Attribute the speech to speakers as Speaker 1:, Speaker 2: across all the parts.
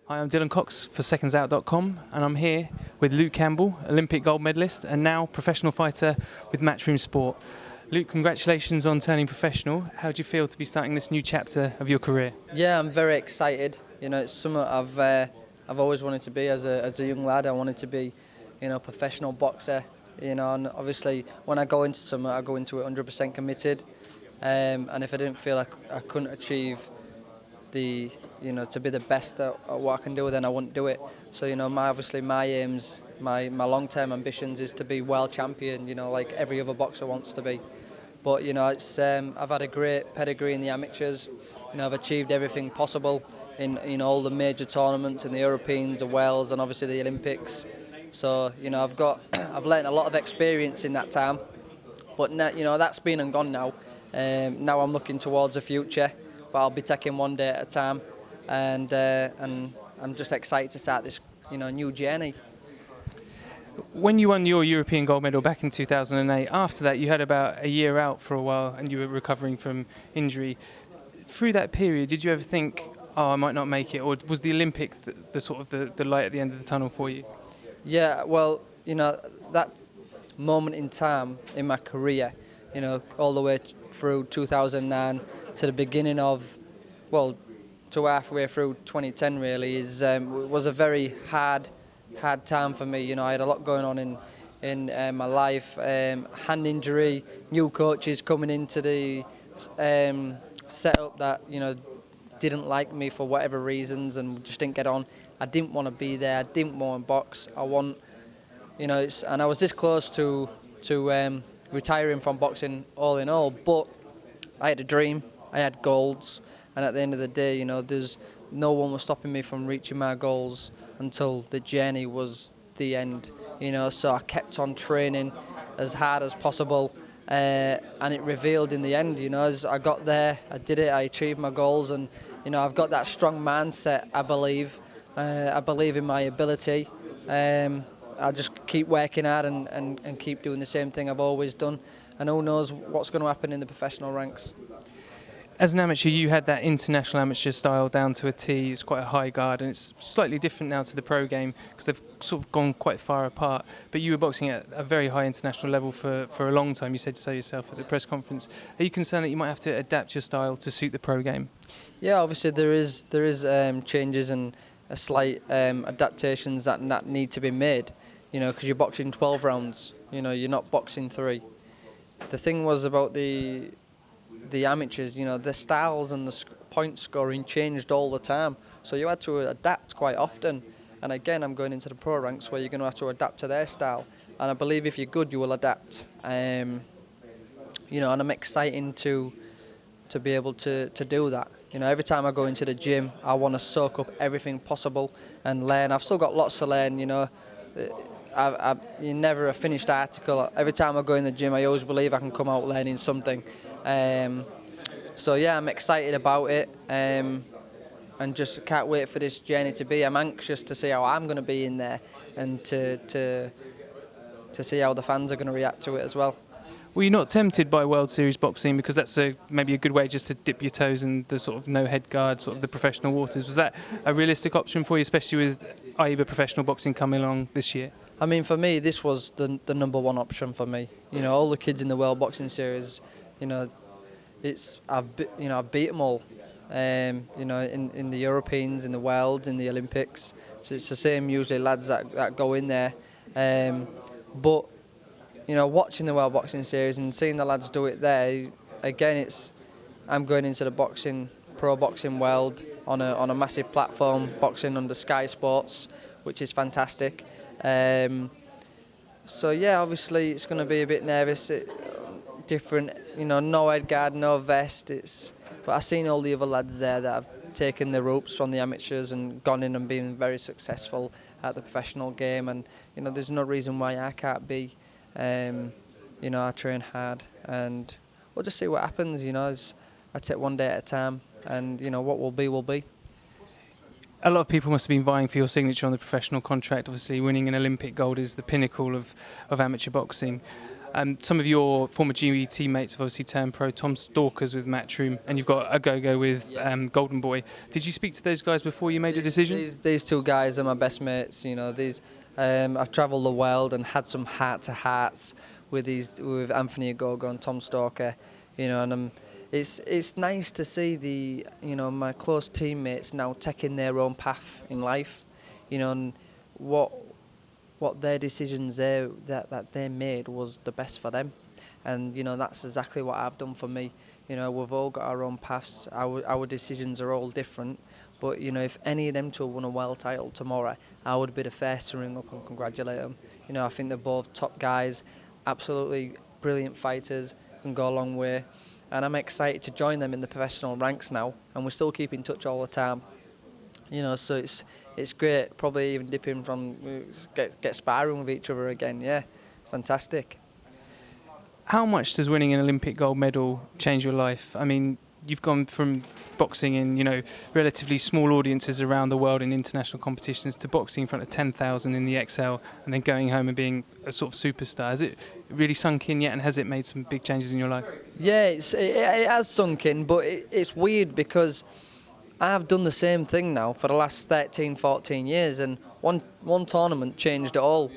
Speaker 1: Hi, I'm Dylan Cox for secondsout.com, and I'm here with Luke Campbell, Olympic gold medalist and now professional fighter with Matchroom Sport. Luke, congratulations on turning professional. How do you feel to be starting this new chapter of your career?
Speaker 2: Yeah, I'm very excited. It's something I've always wanted to be as a young lad. I wanted to be, a professional boxer. And obviously when I go into something, I go into it 100% committed. And if I didn't feel I couldn't achieve to be the best at what I can do, then I wouldn't do it. So my aims, my long-term ambitions is to be world champion. Like every other boxer wants to be. But I've had a great pedigree in the amateurs. I've achieved everything possible in all the major tournaments, in the Europeans, the Worlds, and obviously the Olympics. So I've learned a lot of experience in that time. But now, that's been and gone now. Now I'm looking towards the future, but I'll be taking one day at a time, and I'm just excited to start this new journey.
Speaker 1: When you won your European gold medal back in 2008, after that you had about a year out for a while and you were recovering from injury. Through that period, did you ever think, oh, I might not make it, or was the Olympics the sort of the light at the end of the tunnel for you?
Speaker 2: Yeah, well, that moment in time in my career, all the way through 2009 to the beginning of, to halfway through 2010 really, was a very hard time for me. I had a lot going on in my life, hand injury, new coaches coming into the setup that didn't like me for whatever reasons and just didn't get on. I didn't want to be there. I didn't want to box. And I was this close to retiring from boxing all in all. But I had a dream. I had goals, and at the end of the day, there's no one was stopping me from reaching my goals until the journey was the end. So I kept on training as hard as possible. And it revealed in the end, as I got there, I did it, I achieved my goals, and I've got that strong mindset. I believe in my ability. I'll just keep working hard and keep doing the same thing I've always done, and who knows what's going to happen in the professional ranks.
Speaker 1: As an amateur, you had that international amateur style down to a T. It's quite a high guard, and it's slightly different now to the pro game because they've sort of gone quite far apart. But you were boxing at a very high international level for a long time. You said so yourself at the press conference. Are you concerned that you might have to adapt your style to suit the pro game?
Speaker 2: Yeah, obviously there is changes and a slight adaptations that need to be made. Because you're boxing 12 rounds. You're not boxing 3. The thing was about the amateurs, the styles and the point scoring changed all the time, so you had to adapt quite often. And again, I'm going into the pro ranks where you're going to have to adapt to their style, and I believe if you're good, you will adapt. And I'm excited to be able to do that. Every time I go into the gym, I want to soak up everything possible and learn. I've still got lots to learn. You're never a finished article. Every time I go in the gym, I always believe I can come out learning something. So yeah, I'm excited about it, and just can't wait for this journey to be. I'm anxious to see how I'm going to be in there, and to see how the fans are going to react to it as well.
Speaker 1: Were you not tempted by World Series boxing, because that's maybe a good way just to dip your toes in the sort of no head guard, sort of the professional waters? Was that a realistic option for you, especially with AIBA professional boxing coming along this year?
Speaker 2: I mean, for me, this was the number one option for me. All the kids in the World Boxing Series, I've beat them all. In the Europeans, in the Worlds, in the Olympics. So it's the same usually lads that go in there. But watching the World Boxing Series and seeing the lads do it there, again, I'm going into the pro boxing world on a massive platform, boxing under Sky Sports, which is fantastic. So yeah, obviously it's going to be a bit nervous, different, no head guard, no vest. But I've seen all the other lads there that have taken the ropes from the amateurs and gone in and been very successful at the professional game, and there's no reason why I can't be. I train hard, and we'll just see what happens. As I take one day at a time, and what will be will be.
Speaker 1: A lot of people must have been vying for your signature on the professional contract. Obviously, winning an Olympic gold is the pinnacle of amateur boxing. Some of your former GE teammates have obviously turned pro. Tom Stalker's with Matchroom, and you've got a go-go with Golden Boy. Did you speak to those guys before you made a decision?
Speaker 2: These two guys are my best mates. You know, I've travelled the world and had some heart-to-hearts with Anthony Ogogo and Tom Stalker. You know, and it's nice to see my close teammates now taking their own path in life. You know, and what their decisions that they made was the best for them, and you know that's exactly what I've done for me. You know, we've all got our own paths. Our decisions are all different, but you know, if any of them two won a world title tomorrow, I would be the first to ring up and congratulate them. You know, I think they're both top guys, absolutely brilliant fighters, can go a long way, and I'm excited to join them in the professional ranks now, and we still keep in touch all the time. You know, so it's great. Probably even dipping from get sparring with each other again. Yeah, fantastic.
Speaker 1: How much does winning an Olympic gold medal change your life? I mean, you've gone from boxing in relatively small audiences around the world in international competitions to boxing in front of 10,000 in the XL, and then going home and being a sort of superstar. Has it really sunk in yet, and has it made some big changes in your life? Yeah,
Speaker 2: it has sunk in, but it's weird because I've done the same thing now for the last 13, 14 years, and one tournament changed it all.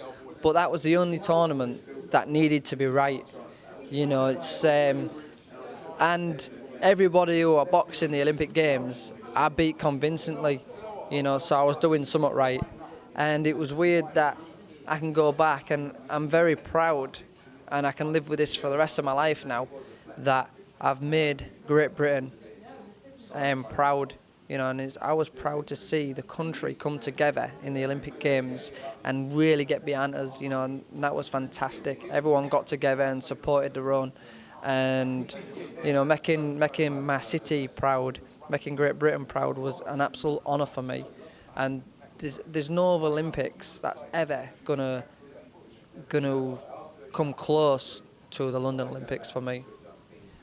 Speaker 2: But that was the only tournament that needed to be right. You know, it's and everybody who are boxing the Olympic Games, I beat convincingly. You know, so I was doing something right, and it was weird that I can go back, and I'm very proud, and I can live with this for the rest of my life now, that I've made Great Britain proud. You know, and I was proud to see the country come together in the Olympic Games and really get behind us, you know, and that was fantastic. Everyone got together and supported their own, and, you know, making my city proud, making Great Britain proud was an absolute honour for me. And there's no other Olympics that's ever gonna come close to the London Olympics for me.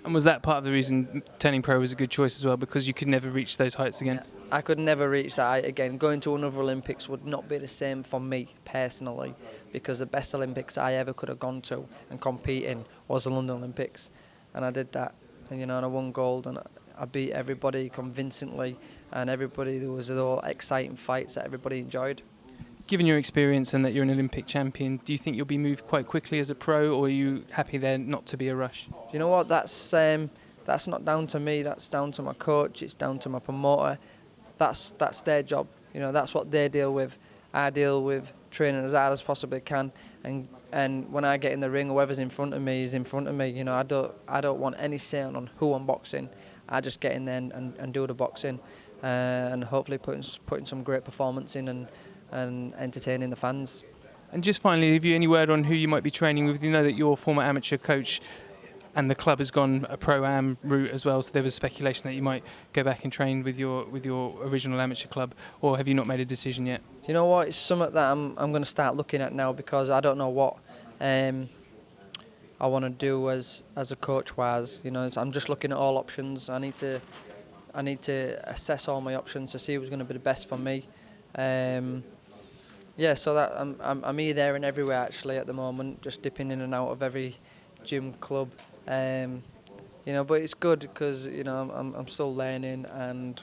Speaker 1: And was that part of the reason turning pro was a good choice as well, because you could never reach those heights again?
Speaker 2: I could never reach that height again. Going to another Olympics would not be the same for me personally, because the best Olympics I ever could have gone to and compete in was the London Olympics, and I did that. And you know, and I won gold, and I beat everybody convincingly, and everybody, there was all exciting fights that everybody enjoyed.
Speaker 1: Given your experience and that you're an Olympic champion, do you think you'll be moved quite quickly as a pro, or are you happy there not to be a rush?
Speaker 2: You know what, that's not down to me, that's down to my coach, it's down to my promoter. That's their job, you know, that's what they deal with. I deal with training as hard as possibly can, and when I get in the ring, whoever's in front of me is in front of me. You know, I don't want any say on who I'm boxing. I just get in there and do the boxing, and hopefully putting some great performance in and entertaining the fans.
Speaker 1: And just finally, have you any word on who you might be training with? You know that your former amateur coach and the club has gone a pro-am route as well, so there was speculation that you might go back and train with your original amateur club, or have you not made a decision yet?
Speaker 2: You know what, it's something that I'm going to start looking at now, because I don't know what I want to do as a coach-wise. You know, I'm just looking at all options. I need to assess all my options to see who's going to be the best for me. Yeah, so that I'm here, there and everywhere actually at the moment, just dipping in and out of every gym, club. You know, but it's good because, you know, I'm still learning, and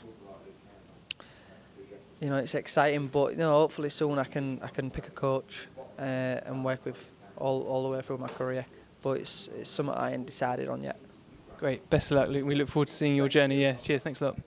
Speaker 2: you know, it's exciting. But you know, hopefully soon I can pick a coach and work with all the way through my career. But it's something I ain't decided on yet.
Speaker 1: Great, best of luck, Luke. We look forward to seeing your journey. Yeah, cheers, thanks a lot.